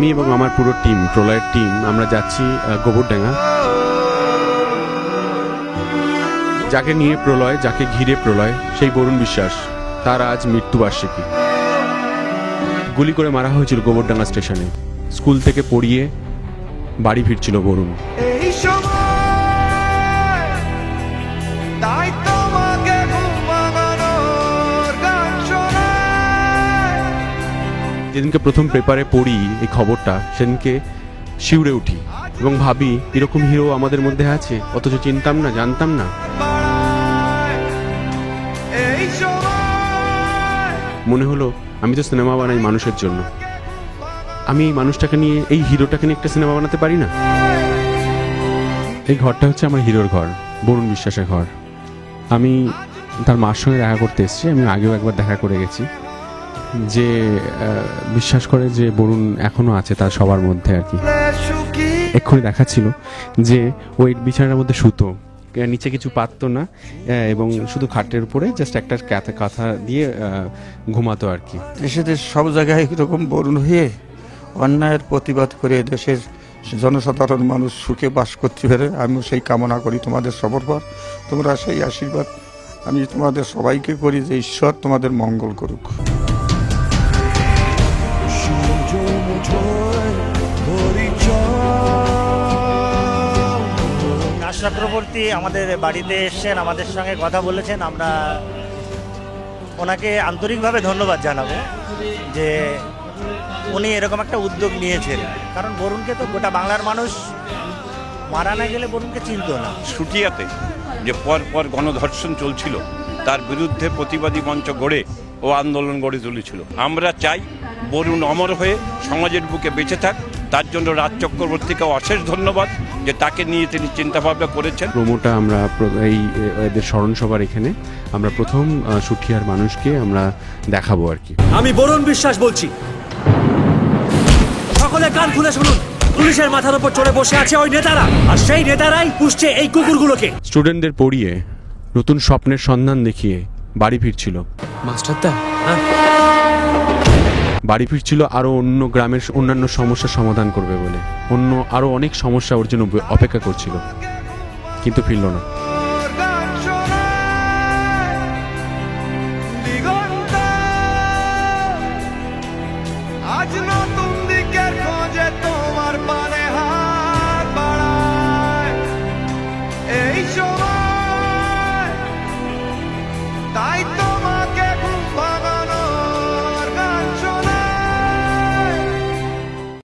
আমি এবং আমার পুরো টিম, প্রলয়ের টিম, আমরা যাচ্ছি গোবরডাঙ্গা। যাকে নিয়ে প্রলয়, যাকে ঘিরে প্রলয়, সেই বরুণ বিশ্বাস, তার আজ মৃত্যুবার্ষিকী। গুলি করে মারা হয়েছিল গোবরডাঙ্গা স্টেশনে। স্কুল থেকে পড়িয়ে বাড়ি ফিরছিল বরুণ। যেদিনকে প্রথম পেপারে পড়ি এই খবরটা, সেদিনকে শিউরে উঠি এবং ভাবি এরকম হিরো আমাদের মধ্যে আছে, অথচ চিনতাম না, জানতাম না। মনে হলো আমি তো সিনেমা বানাই মানুষের জন্য, আমি এই মানুষটাকে নিয়ে, এই হিরোটাকে নিয়ে একটা সিনেমা বানাতে পারি না? এই ঘরটা হচ্ছে আমার হিরোর ঘর, বরুণ বিশ্বাসের ঘর। আমি তার মার সঙ্গে দেখা করতে এসেছি, আমি আগেও একবার দেখা করে গেছি। যে বিশ্বাস করে যে বরুণ এখনো আছে তার সবার মধ্যে আর কি। এক্ষুনি দেখাচ্ছিল যে ওই বিছানার মধ্যে শুতো, নিচে কিছু পাততো না এবং শুধু খাটের উপরে জাস্ট একটা কাঁথা দিয়ে ঘুমাতো আর কি। দেশের সব জায়গায় এরকম বরুণ হয়ে অন্যায়ের প্রতিবাদ করে দেশের জনসাধারণ মানুষ সুখে বাস করতে পারে, আমিও সেই কামনা করি তোমাদের সবার পর। তোমরা সেই আশীর্বাদ আমি তোমাদের সবাইকে করি যে ঈশ্বর তোমাদের মঙ্গল করুক। চক্রবর্তী আমাদের বাড়িতে এসছেন, আমাদের সঙ্গে কথা বলেছেন। আমরা ওনাকে আন্তরিকভাবে ধন্যবাদ জানাবো যে উনি এরকম একটা উদ্যোগ নিয়েছেন, কারণ বরুণকে তো গোটা বাংলার মানুষ মারা না গেলে বরুণকে চিনত না। শুটিয়াতে যে পর গণধর্ষণ চলছিল তার বিরুদ্ধে প্রতিবাদী মঞ্চ গড়ে ও আন্দোলন গড়ে তুলেছিল। আমরা চাই বরুণ অমর হয়ে সমাজের বুকে বেঁচে থাক। তার জন্য রাজ চক্রবর্তীকে অশেষ ধন্যবাদ যে তাকে নিয়ে তিনি চিন্তাভাবনা করেছেন। প্রোমোটা আমরা এই এদের স্মরণ সভার এখানে আমরা প্রথম শুটিয়ার মানুষকে আমরা দেখাবো আর কি। আমি বরুণ বিশ্বাস বলছি, সকলে কান খুলে শুনুন। পুলিশের মাথার উপর চড়ে বসে আছে ওই নেতারা, আর সেই নেতারাই পুষছে এই কুকুরগুলোকে। স্টুডেন্টদের পড়িয়ে নতুন স্বপ্নের সন্ধান দেখিয়ে বাড়ি ফিরছিল মাস্টারদা, বাড়ি ফিরছিল আরো অন্য গ্রামের অন্যান্য সমস্যার সমাধান করবে বলে। অন্য আরো অনেক সমস্যা ওর জন্য অপেক্ষা করছিল, কিন্তু ফিরল না। আজ নতুন দিকের খোঁজে তোমার পানে হাত বাড়ায় এই সময়, তাই